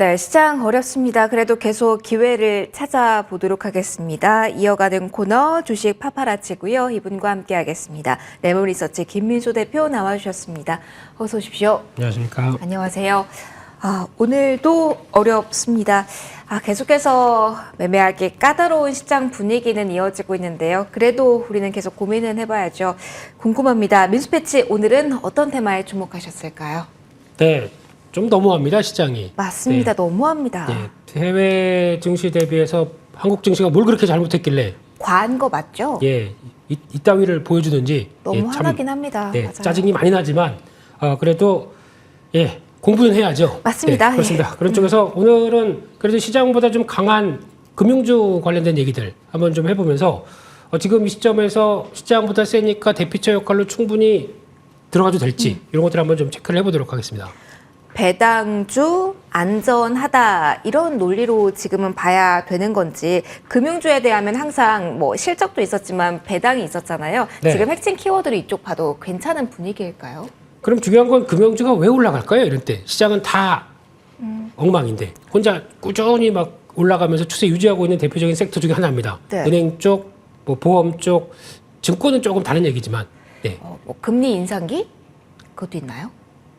네, 시장 어렵습니다. 그래도 계속 기회를 찾아보도록 하겠습니다. 이어가는 코너 주식 파파라치고요. 이분과 함께 하겠습니다. 레몬리서치 김민수 대표 나와주셨습니다. 어서 오십시오. 안녕하십니까. 안녕하세요. 오늘도 어렵습니다. 계속해서 매매하기 까다로운 시장 분위기는 이어지고 있는데요. 그래도 우리는 계속 고민은 해봐야죠. 궁금합니다. 민수패치 오늘은 어떤 테마에 주목하셨을까요? 네, 좀 너무합니다, 시장이. 맞습니다. 네. 너무합니다. 네, 해외 증시 대비해서 한국 증시가 뭘 그렇게 잘못했길래 과한 거 맞죠? 이따위를 보여주는지 너무 참, 화나긴 합니다. 네, 맞아요. 짜증이 많이 나지만 그래도 공부는 해야죠. 맞습니다. 네, 그렇습니다. 그런 쪽에서 오늘은 그래도 시장보다 좀 강한 금융주 관련된 얘기들 한번 좀 해보면서 지금 이 시점에서 시장보다 세니까 대피처 역할로 충분히 들어가도 될지 이런 것들 한번 좀 체크를 해보도록 하겠습니다. 배당주 안전하다 이런 논리로 지금은 봐야 되는 건지 금융주에 대하면 항상 뭐 실적도 있었지만 배당이 있었잖아요. 네. 지금 핵심 키워드를 이쪽 봐도 괜찮은 분위기일까요? 그럼 중요한 건 금융주가 왜 올라갈까요? 이런 때 시장은 다 엉망인데 혼자 꾸준히 막 올라가면서 추세 유지하고 있는 대표적인 섹터 중에 하나입니다. 네. 은행 쪽, 뭐 보험 쪽, 증권은 조금 다른 얘기지만, 네, 뭐 금리 인상기 그것도 있나요?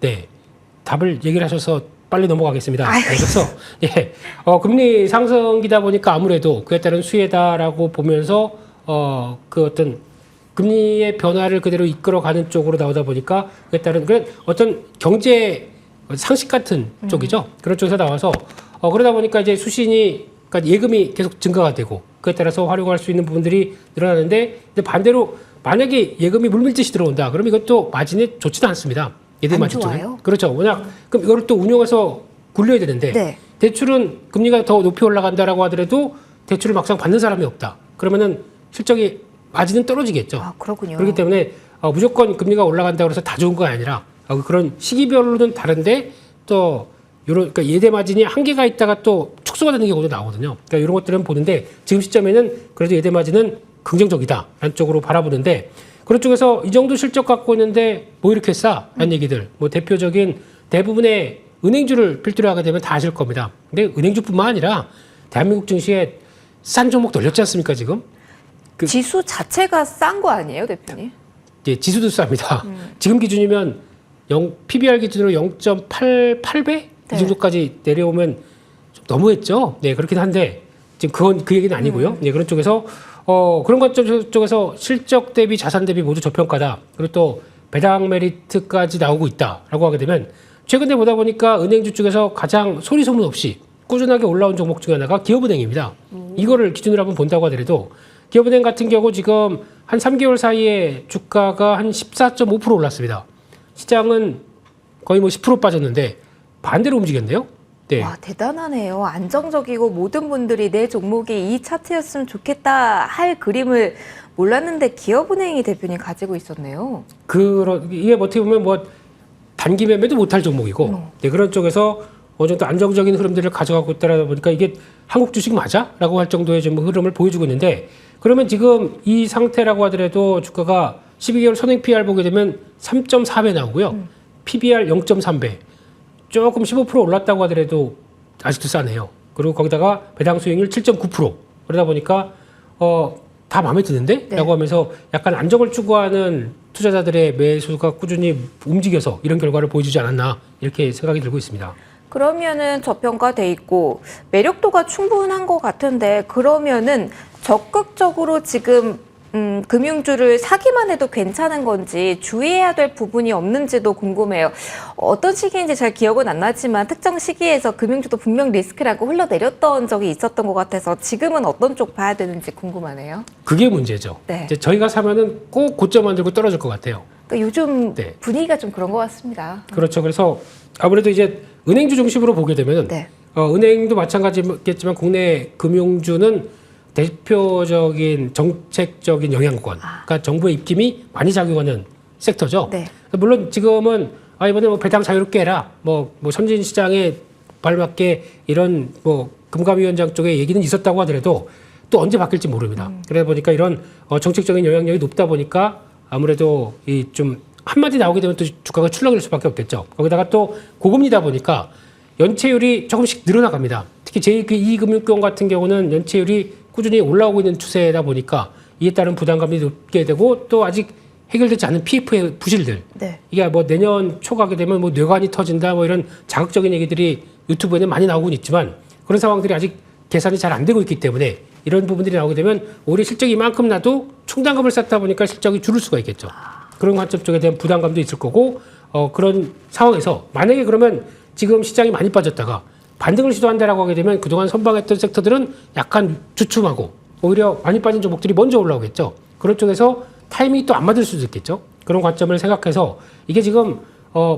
네, 답을 얘기를 하셔서 빨리 넘어가겠습니다. 아이고. 그래서 금리 상승기다 보니까 아무래도 그에 따른 수혜다라고 보면서 그 어떤 금리의 변화를 그대로 이끌어가는 쪽으로 나오다 보니까 그에 따른 그런 어떤 경제 상식 같은 쪽이죠. 그런 쪽에서 나와서 그러다 보니까 이제 수신이 그러니까 예금이 계속 증가가 되고 그에 따라서 활용할 수 있는 부분들이 늘어나는데 근데 반대로 만약에 예금이 물밀듯이 들어온다. 그러면 이것도 마진이 좋지도 않습니다. 예대 안 마진 쪽은. 좋아요? 그렇죠. 워낙 그럼 이거를 또 운용해서 굴려야 되는데 네. 대출은 금리가 더 높이 올라간다라고 하더라도 대출을 막상 받는 사람이 없다. 그러면은 실적이 마진은 떨어지겠죠. 그렇군요. 그렇기 때문에 무조건 금리가 올라간다고 해서 다 좋은 거 아니라 그런 시기별로는 다른데 또 이런 그러니까 예대 마진이 한계가 있다가 또 축소가 되는 경우도 나오거든요. 그러니까 이런 것들은 보는데 지금 시점에는 그래도 예대 마진은 긍정적이다라는 쪽으로 바라보는데 그런 쪽에서 이 정도 실적 갖고 있는데 뭐 이렇게 싸라는 얘기들 뭐 대표적인 대부분의 은행주를 필두로 하게 되면 다 아실 겁니다. 근데 은행주뿐만 아니라 대한민국 증시에 싼 종목 돌렸지 않습니까 지금? 지수 자체가 싼 거 아니에요, 대표님? 지수도 쌉니다. 지금 기준이면 PBR 기준으로 0.88배 네. 이 정도까지 내려오면 좀 너무했죠. 네, 그렇긴 한데 지금 그건 그 얘기는 아니고요. 네, 그런 쪽에서 그런 것 쪽에서 실적 대비 자산 대비 모두 저평가다. 그리고 또 배당 메리트까지 나오고 있다라고 하게 되면 최근에 보다 보니까 은행주 쪽에서 가장 소리 소문 없이 꾸준하게 올라온 종목 중에 하나가 기업은행입니다. 이거를 기준으로 한번 본다고 하더라도 기업은행 같은 경우 지금 한 3개월 사이에 주가가 한 14.5% 올랐습니다. 시장은 거의 뭐 10% 빠졌는데 반대로 움직였네요. 네. 와, 대단하네요. 안정적이고 모든 분들이 내 종목이 이 차트였으면 좋겠다 할 그림을 몰랐는데 기업은행이 대표님 가지고 있었네요. 이게 어떻게 보면 뭐 단기 매매도 못할 종목이고 네, 그런 쪽에서 어느 정도 안정적인 흐름들을 가져가고 있다다 보니까 이게 한국 주식 맞아? 라고 할 정도의 좀 흐름을 보여주고 있는데 그러면 지금 이 상태라고 하더라도 주가가 12개월 선행 PR 보게 되면 3.4배 나오고요. PBR 0.3배. 조금 15% 올랐다고 하더라도 아직도 싸네요. 그리고 거기다가 배당 수익률 7.9%. 그러다 보니까 다 마음에 드는데? 네. 라고 하면서 약간 안정을 추구하는 투자자들의 매수가 꾸준히 움직여서 이런 결과를 보여주지 않았나 이렇게 생각이 들고 있습니다. 그러면은 저평가돼 있고 매력도가 충분한 것 같은데 그러면은 적극적으로 지금 금융주를 사기만 해도 괜찮은 건지 주의해야 될 부분이 없는지도 궁금해요. 어떤 시기인지 잘 기억은 안 나지만 특정 시기에서 금융주도 분명 리스크라고 흘러내렸던 적이 있었던 것 같아서 지금은 어떤 쪽 봐야 되는지 궁금하네요. 그게 문제죠. 네. 이제 저희가 사면은 꼭 고점 만들고 떨어질 것 같아요. 그러니까 요즘 네. 분위기가 좀 그런 것 같습니다. 그렇죠. 그래서 아무래도 이제 은행주 중심으로 보게 되면은 네. 은행도 마찬가지겠지만 국내 금융주는 대표적인 정책적인 영향권, 그러니까 정부의 입김이 많이 작용하는 섹터죠. 네. 물론 지금은 이번에 뭐 배당 자유롭게 해라, 뭐 선진 시장에 발맞게 이런 뭐 금감위원장 쪽에 얘기는 있었다고 하더라도 또 언제 바뀔지 모릅니다. 그러다 보니까 이런 정책적인 영향력이 높다 보니까 아무래도 이 좀 한마디 나오게 되면 또 주가가 출렁일 수밖에 없겠죠. 거기다가 또 고금리다 보니까 연체율이 조금씩 늘어나갑니다. 특히 제2금융권 같은 경우는 연체율이 꾸준히 올라오고 있는 추세다 보니까 이에 따른 부담감이 높게 되고 또 아직 해결되지 않은 PF의 부실들. 네. 이게 뭐 내년 초 가게 되면 뭐 뇌관이 터진다 뭐 이런 자극적인 얘기들이 유튜브에는 많이 나오곤 있지만 그런 상황들이 아직 계산이 잘 안 되고 있기 때문에 이런 부분들이 나오게 되면 올해 실적이 이만큼 나도 충당금을 쌓다 보니까 실적이 줄을 수가 있겠죠. 그런 관점 쪽에 대한 부담감도 있을 거고 그런 상황에서 만약에 그러면 지금 시장이 많이 빠졌다가 반등을 시도한다라고 하게 되면 그동안 선방했던 섹터들은 약간 주춤하고 오히려 많이 빠진 종목들이 먼저 올라오겠죠. 그런 쪽에서 타이밍이 또 안 맞을 수도 있겠죠. 그런 관점을 생각해서 이게 지금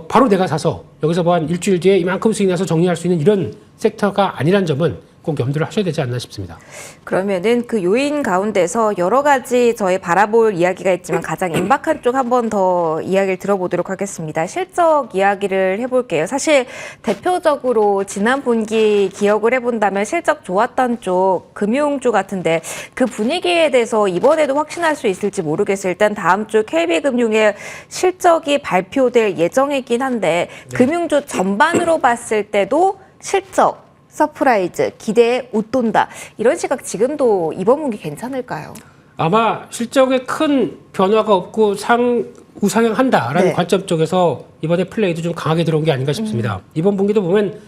바로 내가 사서 여기서 뭐 한 일주일 뒤에 이만큼 수익 나서 정리할 수 있는 이런 섹터가 아니란 점은 꼭 염두를 하셔야 되지 않나 싶습니다. 그러면은 그 요인 가운데서 여러 가지 저희 바라볼 이야기가 있지만 가장 임박한 쪽 한 번 더 이야기를 들어보도록 하겠습니다. 실적 이야기를 해볼게요. 사실 대표적으로 지난 분기 기억을 해본다면 실적 좋았던 쪽 금융주 같은데 그 분위기에 대해서 이번에도 확신할 수 있을지 모르겠어요. 일단 다음 주 KB금융의 실적이 발표될 예정이긴 한데 금융주 전반으로 봤을 때도 실적 서프라이즈, 기대에 웃돈다. 이런 시각 지금도 이번 분기 괜찮을까요? 아마 실적에 큰 변화가 없고 우상향한다라는 네. 관점 쪽에서 이번에 플레이도 좀 강하게 들어온 게 아닌가 싶습니다. 이번 분기도 보면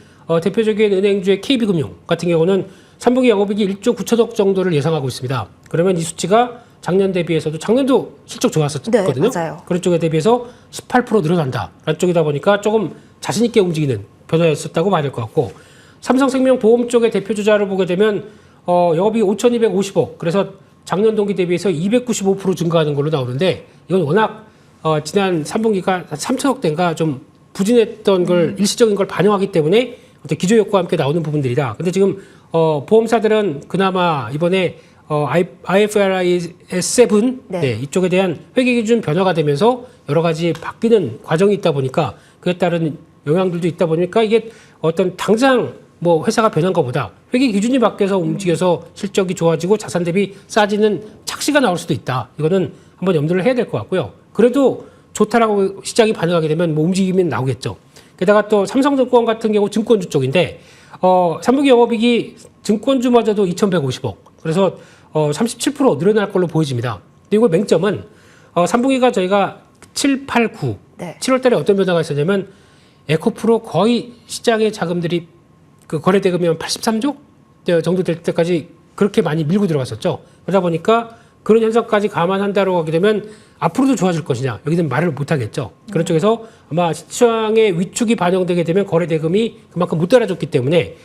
대표적인 은행주의 KB금융 같은 경우는 3분기 영업이익이 1조 9천억 정도를 예상하고 있습니다. 그러면 이 수치가 작년 대비해서도 작년도 실적 좋았었거든요. 네, 맞아요. 그런 쪽에 대비해서 18% 늘어난다라는 쪽이다 보니까 조금 자신 있게 움직이는 변화였었다고 봐야 될 것 같고 삼성생명 보험 쪽의 대표주자를 보게 되면 영업이익 5,250억 그래서 작년 동기 대비해서 295% 증가하는 걸로 나오는데 이건 워낙 지난 3분기가 3천억대인가 좀 부진했던 걸 일시적인 걸 반영하기 때문에 어떤 기저효과와 함께 나오는 부분들이다. 근데 지금 보험사들은 그나마 이번에 IFRS 7 네. 이쪽에 대한 회계기준 변화가 되면서 여러 가지 바뀌는 과정이 있다 보니까 그에 따른 영향들도 있다 보니까 이게 어떤 당장 뭐 회사가 변한 것보다 회계 기준이 바뀌어서 움직여서 실적이 좋아지고 자산 대비 싸지는 착시가 나올 수도 있다. 이거는 한번 염두를 해야 될 것 같고요. 그래도 좋다라고 시장이 반응하게 되면 뭐 움직임이 나오겠죠. 게다가 또 삼성증권 같은 경우 증권주 쪽인데 3분기 영업이익이 증권주마저도 2,150억. 그래서 37% 늘어날 걸로 보여집니다. 근데 이거 맹점은 3분기가 저희가 7, 8, 9, 네. 7월 달에 어떤 변화가 있었냐면 에코프로 거의 시장의 자금들이 그 거래 대금이 83조 정도 될 때까지 그렇게 많이 밀고 들어갔었죠. 그러다 보니까 그런 현상까지 감안한다고 하게 되면 앞으로도 좋아질 것이냐 여기는 말을 못 하겠죠. 그런 쪽에서 아마 시장의 위축이 반영되게 되면 거래 대금이 그만큼 못 따라줬기 때문에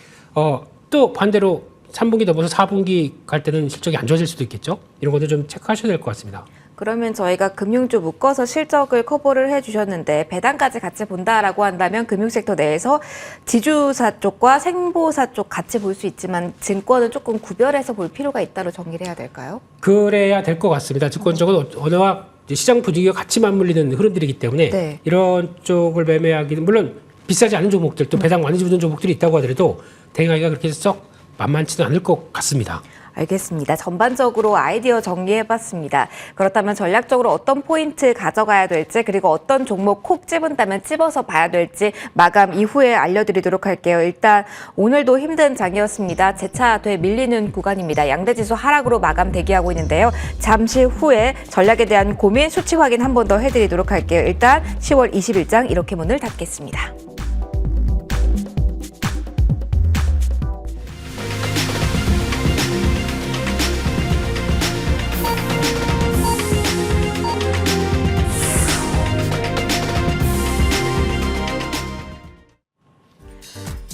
또 반대로 3분기 넘어서 4분기 갈 때는 실적이 안 좋아질 수도 있겠죠. 이런 것도 좀 체크하셔야 될 것 같습니다. 그러면 저희가 금융주 묶어서 실적을 커버를 해주셨는데 배당까지 같이 본다라고 한다면 금융섹터 내에서 지주사 쪽과 생보사 쪽 같이 볼 수 있지만 증권은 조금 구별해서 볼 필요가 있다로 정리를 해야 될까요? 그래야 될 것 같습니다. 증권 쪽은 워낙 시장 분위기가 같이 맞물리는 흐름들이기 때문에 네. 이런 쪽을 매매하기는 물론 비싸지 않은 종목들 또 배당 많이 주는 종목들이 있다고 하더라도 대응하기가 그렇게 썩 만만치는 않을 것 같습니다. 알겠습니다. 전반적으로 아이디어 정리해봤습니다. 그렇다면 전략적으로 어떤 포인트 가져가야 될지 그리고 어떤 종목 콕 집은다면 집어서 봐야 될지 마감 이후에 알려드리도록 할게요. 일단 오늘도 힘든 장이었습니다. 재차 돼 밀리는 구간입니다. 양대지수 하락으로 마감 대기하고 있는데요. 잠시 후에 전략에 대한 고민 수치 확인 한 번 더 해드리도록 할게요. 일단 10월 20일장 이렇게 문을 닫겠습니다.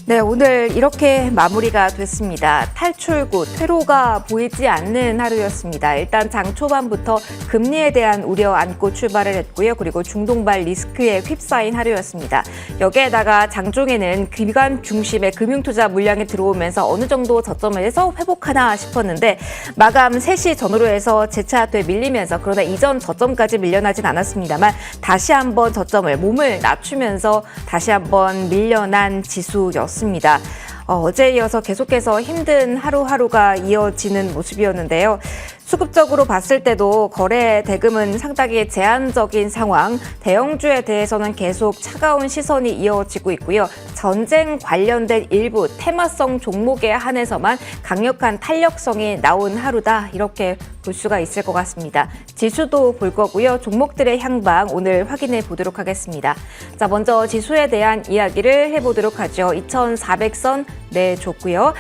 네, 오늘 이렇게 마무리가 됐습니다. 탈출구, 퇴로가 보이지 않는 하루였습니다. 일단 장 초반부터 금리에 대한 우려 안고 출발을 했고요. 그리고 중동발 리스크에 휩싸인 하루였습니다. 여기에다가 장중에는 기관 중심의 금융투자 물량이 들어오면서 어느 정도 저점을 해서 회복하나 싶었는데 마감 3시 전후로 해서 재차 밀리면서 그러나 이전 저점까지 밀려나진 않았습니다만 다시 한번 저점을 몸을 낮추면서 다시 한번 밀려난 지수였습니다. 어제에 이어서 계속해서 힘든 하루하루가 이어지는 모습이었는데요. 수급적으로 봤을 때도 거래 대금은 상당히 제한적인 상황, 대형주에 대해서는 계속 차가운 시선이 이어지고 있고요. 전쟁 관련된 일부 테마성 종목에 한해서만 강력한 탄력성이 나온 하루다 이렇게 볼 수가 있을 것 같습니다. 지수도 볼 거고요. 종목들의 향방 오늘 확인해 보도록 하겠습니다. 자, 먼저 지수에 대한 이야기를 해보도록 하죠. 2,400선 내줬고요.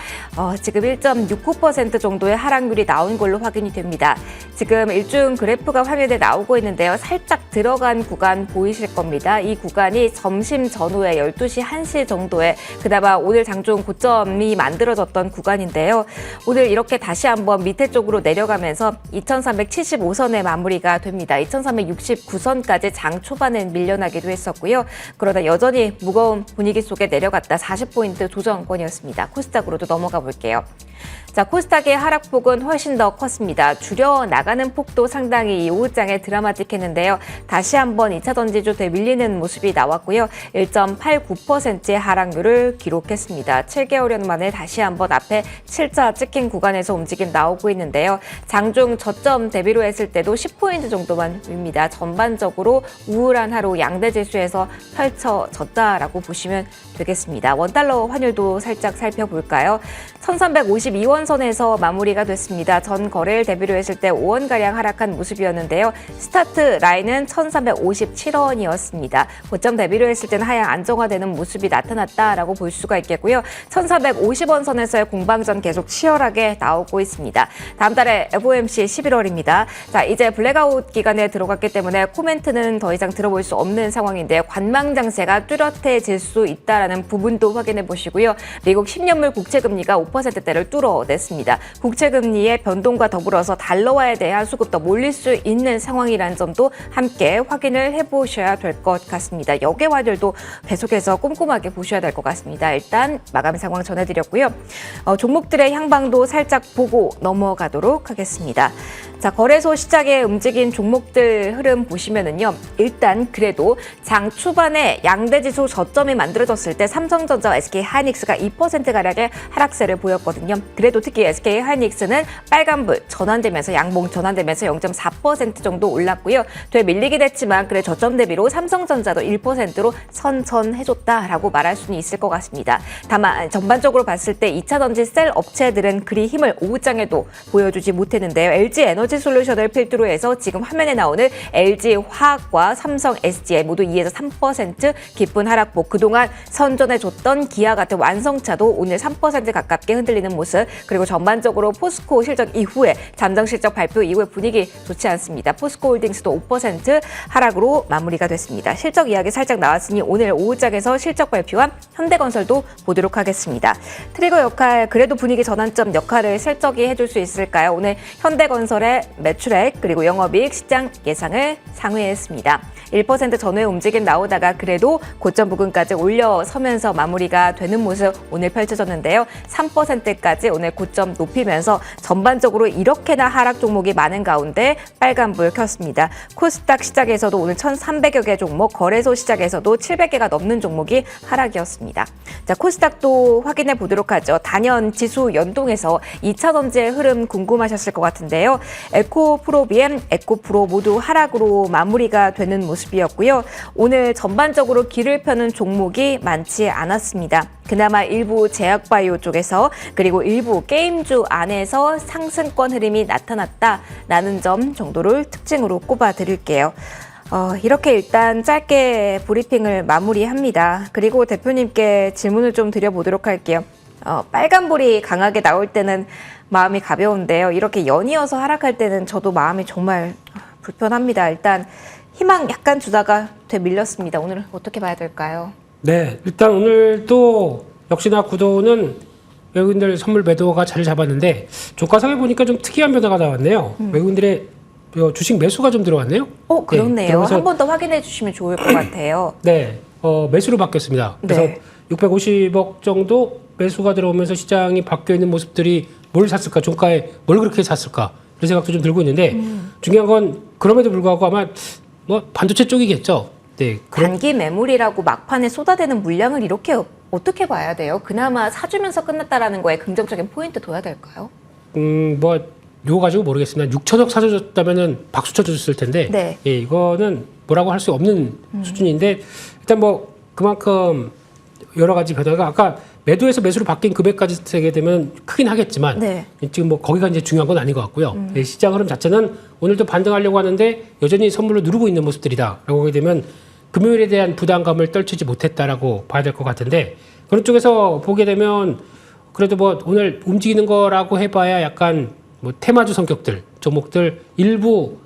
지금 1.69% 정도의 하락률이 나온 걸로 확인이 됩니다. 지금 일중 그래프가 화면에 나오고 있는데요. 살짝 들어간 구간 보이실 겁니다. 이 구간이 점심 전후에 12시, 1시 정도에 그나마 오늘 장중 고점이 만들어졌던 구간인데요. 오늘 이렇게 다시 한번 밑에 쪽으로 내려가면서 2,375선에 마무리가 됩니다. 2,369선까지 장 초반엔 밀려나기도 했었고요. 그러다 여전히 무거운 분위기 속에 내려갔다 40포인트 조정권이었습니다. 코스닥으로도 넘어가 볼게요. 자, 코스닥의 하락폭은 훨씬 더 컸습니다. 줄여나가는 폭도 상당히 이 오후장에 드라마틱했는데요. 다시 한번 2차 전지주 되밀리는 모습이 나왔고요. 1.89%의 하락률을 기록했습니다. 7개월여 만에 다시 한번 앞에 7자 찍힌 구간에서 움직임 나오고 있는데요. 장중 저점 대비로 했을 때도 10포인트 정도만 밉니다. 전반적으로 우울한 하루 양대 지수에서 펼쳐졌다라고 보시면 되겠습니다. 원달러 환율도 살짝 살펴볼까요? 1352원 선에서 마무리가 됐습니다. 전 거래일 대비로 했을 때 5원가량 하락한 모습이었는데요. 스타트 라인은 1357원이었습니다. 고점 대비로 했을 때는 하향 안정화되는 모습이 나타났다라고 볼 수가 있겠고요. 1450원 선에서의 공방전 계속 치열하게 나오고 있습니다. 다음 달에 FOMC 11월입니다. 자, 이제 블랙아웃 기간에 들어갔기 때문에 코멘트는 더 이상 들어볼 수 없는 상황인데 관망장세가 뚜렷해질 수 있다라는 부분도 확인해 보시고요. 미국 10년물 국채금리가 5%대를 뚫어냈습니다. 국채금리의 변동과 더불어서 달러화에 대한 수급도 몰릴 수 있는 상황이라는 점도 함께 확인을 해보셔야 될 것 같습니다. 역외환율도 계속해서 꼼꼼하게 보셔야 될 것 같습니다. 일단 마감 상황 전해드렸고요. 종목들의 향방도 살짝 보고 넘어가도록 하겠습니다. 자, 거래소 시작에 움직인 종목들 흐름 보시면은요. 일단 그래도 장 초반에 양대지수 저점이 만들어졌을 때 삼성전자와 SK하이닉스가 2%가량의 하락세를 보였거든요. 그래도 특히 SK하이닉스는 빨간불 전환되면서 양봉 전환되면서 0.4% 정도 올랐고요. 되밀리긴 했지만 그래 저점 대비로 삼성전자도 1%로 선전해줬다라고 말할 수는 있을 것 같습니다. 다만 전반적으로 봤을 때 2차 전지 셀 업체들은 그리 힘을 오후장에도 보여주지 못했는데요. LG 에너지 솔루션을 필두로 해서 지금 화면에 나오는 LG화학과 삼성 SDI 모두 2에서 3% 깊은 하락폭. 그동안 선전해줬던 기아 같은 완성차도 오늘 3% 가깝게 흔들리는 모습. 그리고 전반적으로 포스코 실적 이후에 잠정 실적 발표 이후에 분위기 좋지 않습니다. 포스코 홀딩스도 5% 하락으로 마무리가 됐습니다. 실적 이야기 살짝 나왔으니 오늘 오후장에서 실적 발표한 현대건설도 보도록 하겠습니다. 트리거 역할, 그래도 분위기 전환점 역할을 실적이 해줄 수 있을까요? 오늘 현대건설의 매출액 그리고 영업이익 시장 예상을 상회했습니다. 1% 전후의 움직임 나오다가 그래도 고점 부근까지 올려서면서 마무리가 되는 모습 오늘 펼쳐졌는데요. 3%까지 오늘 고점 높이면서 전반적으로 이렇게나 하락 종목이 많은 가운데 빨간불 켰습니다. 코스닥 시작에서도 오늘 1,300여 개 종목, 거래소 시작에서도 700개가 넘는 종목이 하락이었습니다. 자, 코스닥도 확인해 보도록 하죠. 단연 지수 연동해서 2차 전지의 흐름 궁금하셨을 것 같은데요. 에코프로비엠, 에코프로 모두 하락으로 마무리가 되는 모습이었고요. 오늘 전반적으로 길을 펴는 종목이 많지 않았습니다. 그나마 일부 제약바이오 쪽에서 그리고 일부 게임주 안에서 상승권 흐름이 나타났다라는 점 정도를 특징으로 꼽아드릴게요. 이렇게 일단 짧게 브리핑을 마무리합니다. 그리고 대표님께 질문을 좀 드려보도록 할게요. 빨간불이 강하게 나올 때는 마음이 가벼운데요. 이렇게 연이어서 하락할 때는 저도 마음이 정말 불편합니다. 일단 희망 약간 주다가 되밀렸습니다. 오늘 어떻게 봐야 될까요? 네, 일단 오늘도 역시나 구도는 외국인들 선물 매도가 자리 잡았는데 조가상에 보니까 좀 특이한 변화가 나왔네요. 외국인들의 주식 매수가 좀 들어왔네요. 그렇네요. 네, 한 번 더 확인해 주시면 좋을 것 같아요. 네, 매수로 바뀌었습니다. 그래서 네. 650억 정도 매수가 들어오면서 시장이 바뀌어 있는 모습들이 뭘 샀을까, 종가에 뭘 그렇게 샀을까 이런 생각도 좀 들고 있는데 중요한 건 그럼에도 불구하고 아마 뭐 반도체 쪽이겠죠. 네, 단기 매물이라고 막판에 쏟아대는 물량을 이렇게 어떻게 봐야 돼요? 그나마 사주면서 끝났다라는 거에 긍정적인 포인트 둬야 될까요? 뭐 이거 가지고 모르겠습니다. 6천억 사줬다면은 박수 쳐줬을 텐데, 네. 예, 이거는 뭐라고 할 수 없는 수준인데 일단 뭐 그만큼 여러 가지 변화가 아까 매도에서 매수로 바뀐 금액까지 세게 되면 크긴 하겠지만 네. 지금 뭐 거기가 이제 중요한 건 아닌 것 같고요. 네, 시장 흐름 자체는 오늘도 반등하려고 하는데 여전히 선물로 누르고 있는 모습들이다라고 하게 되면 금요일에 대한 부담감을 떨치지 못했다라고 봐야 될 것 같은데 그런 쪽에서 보게 되면 그래도 뭐 오늘 움직이는 거라고 해봐야 약간 뭐 테마주 성격들 종목들 일부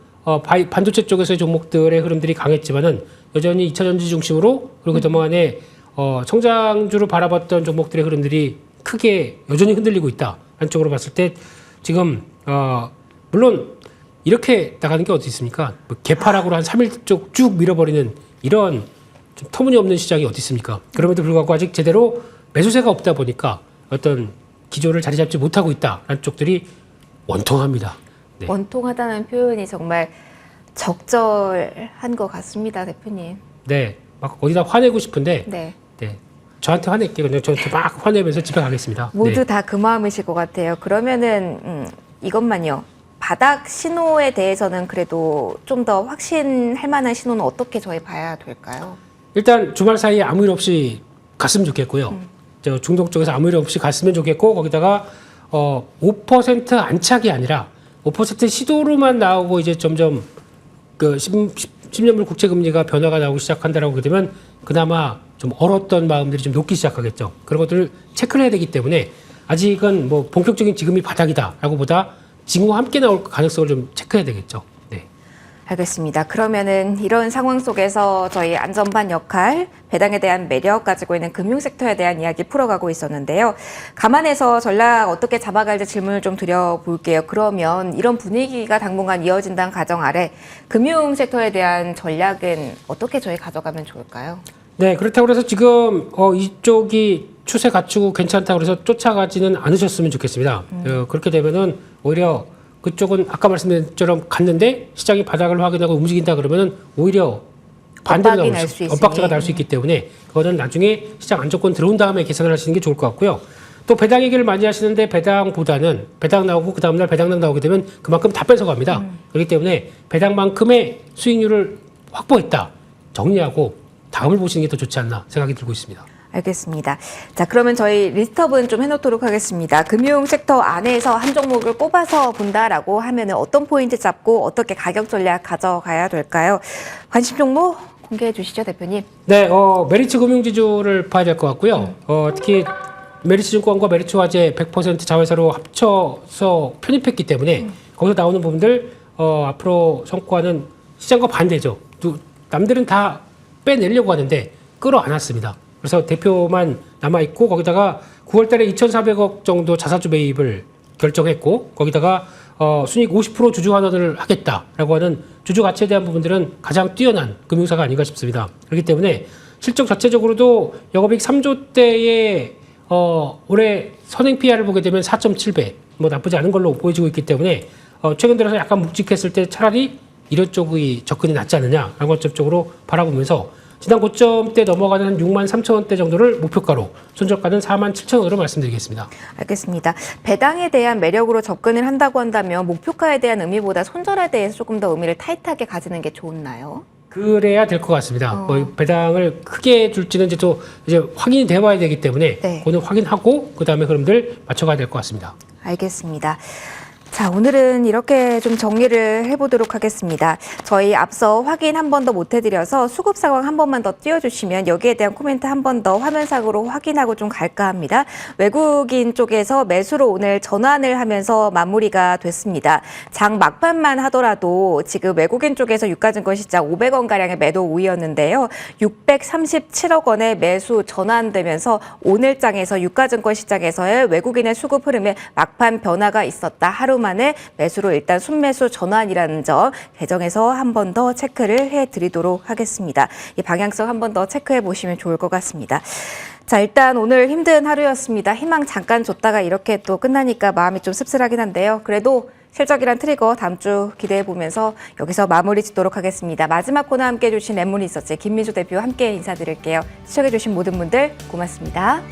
반도체 쪽에서의 종목들의 흐름들이 강했지만은 여전히 2차 전지 중심으로 그리고 그동안에 성장주로 바라봤던 종목들의 흐름들이 크게 여전히 흔들리고 있다. 한쪽으로 봤을 때 지금 물론 이렇게 나가는 게 어디 있습니까? 뭐 개파락으로 한 3일 쪽 쭉 밀어버리는 이런 좀 터무니없는 시장이 어디 있습니까? 그럼에도 불구하고 아직 제대로 매수세가 없다 보니까 어떤 기조를 자리 잡지 못하고 있다라는 쪽들이 원통합니다. 네. 원통하다는 표현이 정말 적절한 것 같습니다, 대표님. 네, 막 어디다 화내고 싶은데 네. 네. 저한테 화낼게요. 그냥 저한테 막 화내면서 집에 가겠습니다. 모두 네. 다 그 마음이실 것 같아요. 그러면은 이것만요. 바닥 신호에 대해서는 그래도 좀 더 확신할 만한 신호는 어떻게 저희 봐야 될까요? 일단 주말 사이에 아무 일 없이 갔으면 좋겠고요. 저 중동 쪽에서 아무 일 없이 갔으면 좋겠고 거기다가 5% 안착이 아니라 5% 시도로만 나오고 이제 점점 그 10년물 국채 금리가 변화가 나오기 시작한다라고 하게 되면 그나마 좀 얼었던 마음들이 좀 녹기 시작하겠죠. 그런 것들을 체크를 해야 되기 때문에 아직은 뭐 본격적인 지금이 바닥이다라고 보다 지금과 함께 나올 가능성을 좀 체크해야 되겠죠. 네. 알겠습니다. 그러면은 이런 상황 속에서 저희 안전반 역할, 배당에 대한 매력 가지고 있는 금융섹터에 대한 이야기 풀어가고 있었는데요. 감안해서 전략 어떻게 잡아갈지 질문을 좀 드려볼게요. 그러면 이런 분위기가 당분간 이어진다는 가정 아래 금융섹터에 대한 전략은 어떻게 저희 가져가면 좋을까요? 네, 그렇다고 해서 지금 이쪽이 추세 갖추고 괜찮다고 해서 쫓아가지는 않으셨으면 좋겠습니다. 그렇게 되면은 오히려 그쪽은 아까 말씀드린 것처럼 갔는데 시장이 바닥을 확인하고 움직인다 그러면은 오히려 반대로 엇박자가 날 수 있기 때문에 그거는 나중에 시장 안정권 들어온 다음에 계산을 하시는 게 좋을 것 같고요. 또 배당 얘기를 많이 하시는데 배당보다는 배당 나오고 그 다음날 배당락 나오게 되면 그만큼 다 뺏어갑니다. 그렇기 때문에 배당만큼의 수익률을 확보했다. 정리하고 다음을 보시는 게 더 좋지 않나 생각이 들고 있습니다. 알겠습니다. 자, 그러면 저희 리스트업은 좀 해놓도록 하겠습니다. 금융 섹터 안에서 한 종목을 뽑아서 본다라고 하면은 어떤 포인트 잡고 어떻게 가격 전략 가져가야 될까요? 관심 종목 공개해 주시죠, 대표님. 네, 메리츠 금융지주를 봐야 될 것 같고요. 특히 메리츠 증권과 메리츠 화재 100% 자회사로 합쳐서 편입했기 때문에 거기서 나오는 부분들 앞으로 성과는 시장과 반대죠. 남들은 다 빼내려고 하는데 끌어안았습니다. 그래서 대표만 남아있고 거기다가 9월 달에 2,400억 정도 자사주 매입을 결정했고 거기다가 순이익 50% 주주 환원을 하겠다라고 하는 주주 가치에 대한 부분들은 가장 뛰어난 금융사가 아닌가 싶습니다. 그렇기 때문에 실적 자체적으로도 영업이익 3조대의 올해 선행 PR을 보게 되면 4.7배 뭐 나쁘지 않은 걸로 보여지고 있기 때문에 최근 들어서 약간 묵직했을 때 차라리 이런 쪽의 접근이 낫지 않느냐라는 것 쪽으로 바라보면서 지난 고점대 넘어가는 한 6만 3천 원대 정도를 목표가로 손절가는 4만 7천 원으로 말씀드리겠습니다. 알겠습니다. 배당에 대한 매력으로 접근을 한다고 한다면 목표가에 대한 의미보다 손절에 대해서 조금 더 의미를 타이트하게 가지는 게 좋나요? 그래야 될 것 같습니다. 배당을 크게 줄지는 이제 확인이 되어야 되기 때문에 네. 그거는 확인하고 그 다음에 흐름들 맞춰가야 될 것 같습니다. 알겠습니다. 자, 오늘은 이렇게 좀 정리를 해보도록 하겠습니다. 저희 앞서 확인 한 번 더 못 해드려서 수급 상황 한 번만 더 띄워주시면 여기에 대한 코멘트 한 번 더 화면상으로 확인하고 좀 갈까 합니다. 외국인 쪽에서 매수로 오늘 전환을 하면서 마무리가 됐습니다. 장 막판만 하더라도 지금 외국인 쪽에서 유가증권 시장 500원가량의 매도 우위였는데요. 637억 원의 매수 전환되면서 오늘 장에서 유가증권 시장에서의 외국인의 수급 흐름에 막판 변화가 있었다. 하루 만에 매수로 일단 순매수 전환이라는 점 계정에서 한 번 더 체크를 해드리도록 하겠습니다. 이 방향성 한 번 더 체크해 보시면 좋을 것 같습니다. 자, 일단 오늘 힘든 하루였습니다. 희망 잠깐 줬다가 이렇게 또 끝나니까 마음이 좀 씁쓸하긴 한데요. 그래도 실적이란 트리거 다음 주 기대해 보면서 여기서 마무리 짓도록 하겠습니다. 마지막 코너 함께해 주신 랩몬리서치 김민수 대표와 함께 인사드릴게요. 시청해 주신 모든 분들 고맙습니다.